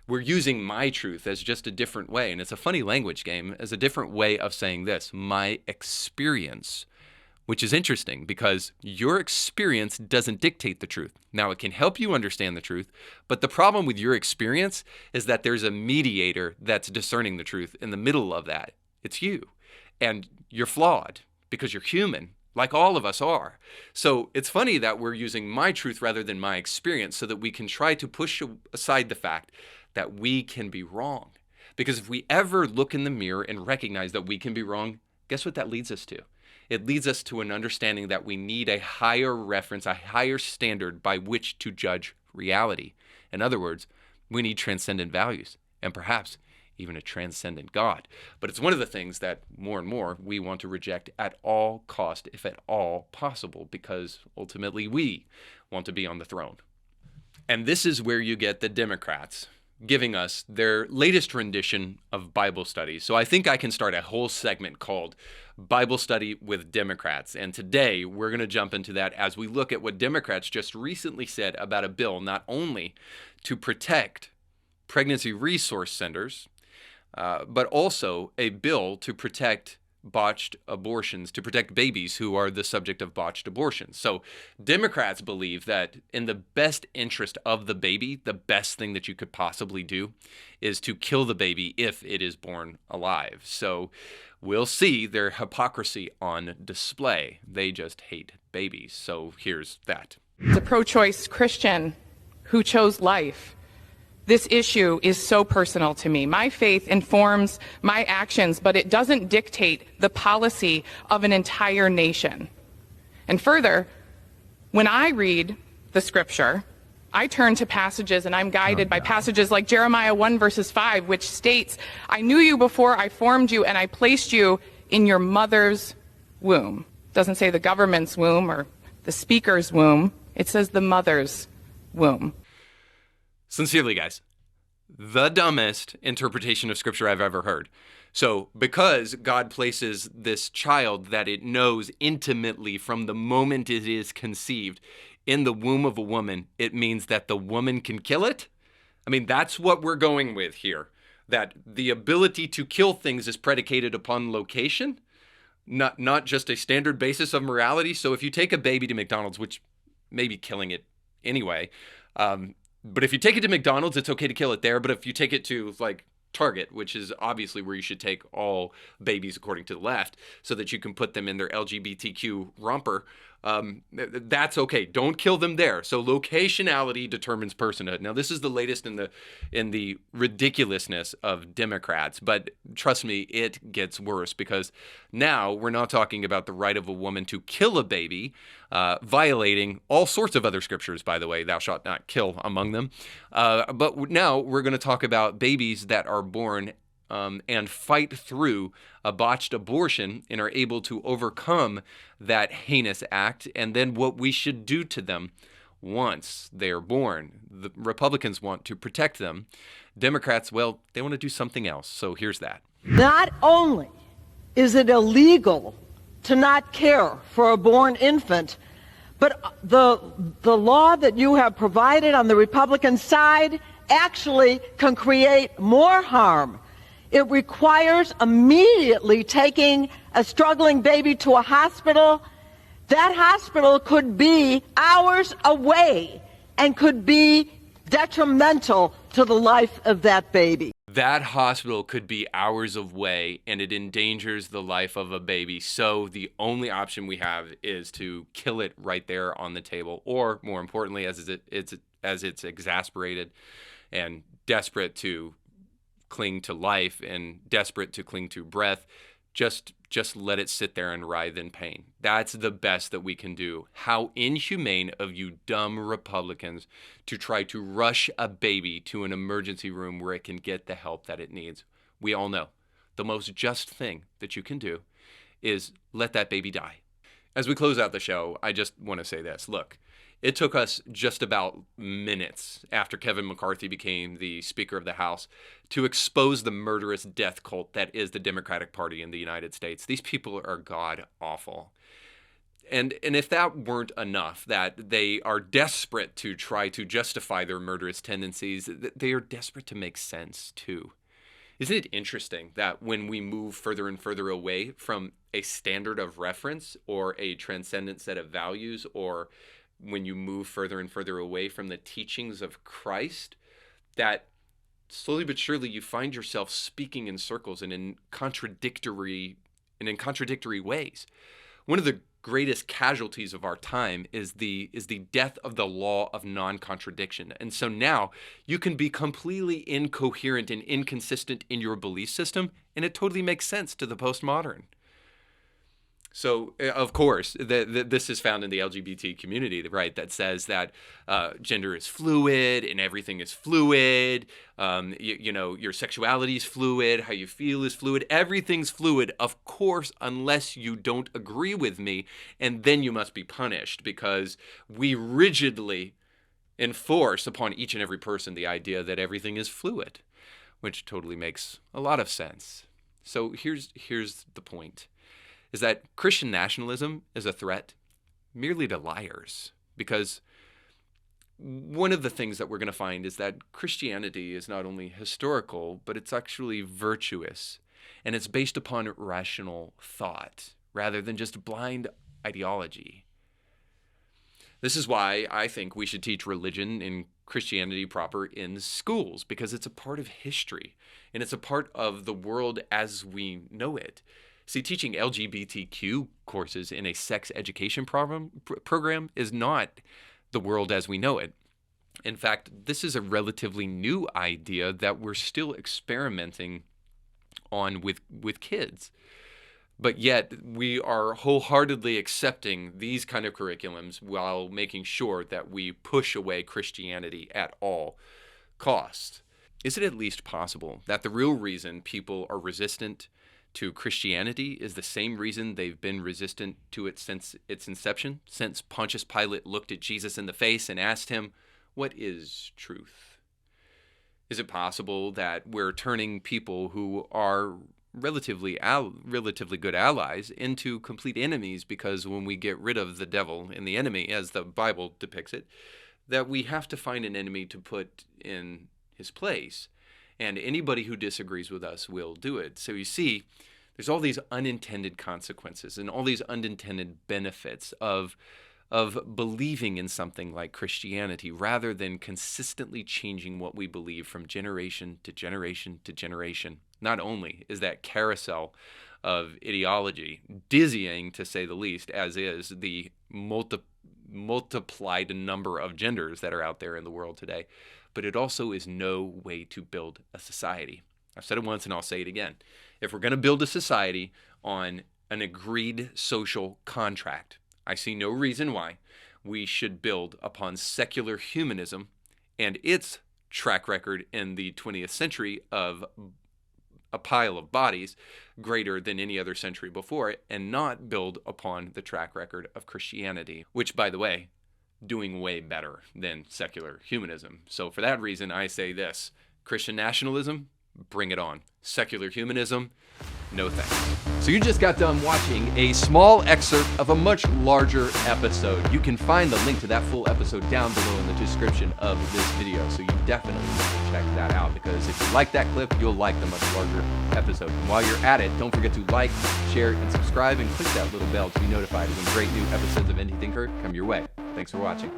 we're using my truth as just a different way. And it's a funny language game, as a different way of saying this, my experience, which is interesting because your experience doesn't dictate the truth. Now, it can help you understand the truth, but the problem with your experience is that there's a mediator that's discerning the truth in the middle of that. It's you. And you're flawed because you're human, like all of us are. So it's funny that we're using my truth rather than my experience so that we can try to push aside the fact that we can be wrong. Because if we ever look in the mirror and recognize that we can be wrong, guess what that leads us to? It leads us to an understanding that we need a higher reference, a higher standard by which to judge reality. In other words, we need transcendent values and perhaps even a transcendent God. But it's one of the things that more and more we want to reject at all cost, if at all possible, because ultimately we want to be on the throne. And this is where you get the Democrats giving us their latest rendition of Bible studies. So I think I can start a whole segment called Bible Study with Democrats. And today we're going to jump into that as we look at what Democrats just recently said about a bill not only to protect pregnancy resource centers, but also a bill to protect botched abortions, to protect babies who are the subject of botched abortions. So Democrats believe that in the best interest of the baby, the best thing that you could possibly do is to kill the baby if it is born alive. So we'll see their hypocrisy on display. They just hate babies. So here's that. As a pro-choice Christian who chose life, this issue is so personal to me. My faith informs my actions, but it doesn't dictate the policy of an entire nation. And further, when I read the scripture, I turn to passages and I'm guided by passages like Jeremiah 1 verses 5, which states, I knew you before I formed you and I placed you in your mother's womb. It doesn't say the government's womb or the speaker's womb. It says the mother's womb. Sincerely, guys, the dumbest interpretation of scripture I've ever heard. So because God places this child that it knows intimately from the moment it is conceived in the womb of a woman, it means that the woman can kill it? I mean, that's what we're going with here. That the ability to kill things is predicated upon location, not just a standard basis of morality. So if you take a baby to McDonald's, which may be killing it anyway, but if you take it to McDonald's, it's okay to kill it there. But if you take it to like Target, which is obviously where you should take all babies according to the left, so that you can put them in their LGBTQ romper, that's okay. Don't kill them there. So locationality determines personhood. Now, this is the latest in the ridiculousness of Democrats, but trust me, it gets worse because now we're not talking about the right of a woman to kill a baby, violating all sorts of other scriptures, by the way, thou shalt not kill among them. But now we're going to talk about babies that are born and fight through a botched abortion and are able to overcome that heinous act, and then what we should do to them once they're born. The Republicans want to protect them. Democrats, well, they want to do something else. So here's that. Not only is it illegal to not care for a born infant, but the law that you have provided on the Republican side actually can create more harm. It requires immediately taking a struggling baby to a hospital. That hospital could be hours away and could be detrimental to the life of that baby. That hospital could be hours away and it endangers the life of a baby. So the only option we have is to kill it right there on the table, or more importantly, as it's exasperated and desperate to cling to life and desperate to cling to breath, just let it sit there and writhe in pain. That's the best that we can do. How inhumane of you dumb Republicans to try to rush a baby to an emergency room where it can get the help that it needs. We all know the most just thing that you can do is let that baby die. As we close out the show, I just want to say this. Look, it took us just about minutes after Kevin McCarthy became the Speaker of the House to expose the murderous death cult that is the Democratic Party in the United States. These people are god-awful. And if that weren't enough, that they are desperate to try to justify their murderous tendencies, they are desperate to make sense too. Isn't it interesting that when we move further and further away from a standard of reference or a transcendent set of values, or when you move further and further away from the teachings of Christ, that slowly but surely you find yourself speaking in circles and in contradictory ways. One of the greatest casualties of our time is the death of the law of non-contradiction. And so now you can be completely incoherent and inconsistent in your belief system, and it totally makes sense to the postmodern. So, of course, this is found in the LGBT community, right, that says that gender is fluid and everything is fluid. Your sexuality is fluid. How you feel is fluid. Everything's fluid, of course, unless you don't agree with me. And then you must be punished, because we rigidly enforce upon each and every person the idea that everything is fluid, which totally makes a lot of sense. So here's the point. Is that Christian nationalism is a threat merely to liars. Because one of the things that we're going to find is that Christianity is not only historical, but it's actually virtuous. And it's based upon rational thought rather than just blind ideology. This is why I think we should teach religion and Christianity proper in schools, because it's a part of history and it's a part of the world as we know it. See, teaching LGBTQ courses in a sex education program is not the world as we know it. In fact, this is a relatively new idea that we're still experimenting on with kids. But yet, we are wholeheartedly accepting these kind of curriculums while making sure that we push away Christianity at all costs. Is it at least possible that the real reason people are resistant to Christianity is the same reason they've been resistant to it since its inception, since Pontius Pilate looked at Jesus in the face and asked him, "What is truth?" Is it possible that we're turning people who are relatively good allies into complete enemies, because when we get rid of the devil and the enemy, as the Bible depicts it, that we have to find an enemy to put in his place? And anybody who disagrees with us will do it. So you see, there's all these unintended consequences and all these unintended benefits of believing in something like Christianity, rather than consistently changing what we believe from generation to generation to generation. Not only is that carousel of ideology dizzying, to say the least, as is the multiplied number of genders that are out there in the world today, but it also is no way to build a society. I've said it once and I'll say it again. If we're going to build a society on an agreed social contract, I see no reason why we should build upon secular humanism and its track record in the 20th century of a pile of bodies greater than any other century before it, and not build upon the track record of Christianity, which, by the way, doing way better than secular humanism. So for that reason, I say this: Christian nationalism, bring it on. Secular humanism, no thanks. So you just got done watching a small excerpt of a much larger episode. You can find the link to that full episode down below in the description of this video. So you definitely need to check that out, because if you like that clip, you'll like the much larger episode. And while you're at it, don't forget to like, share, and subscribe, and click that little bell to be notified when great new episodes of Anything Heard come your way. Thanks for watching.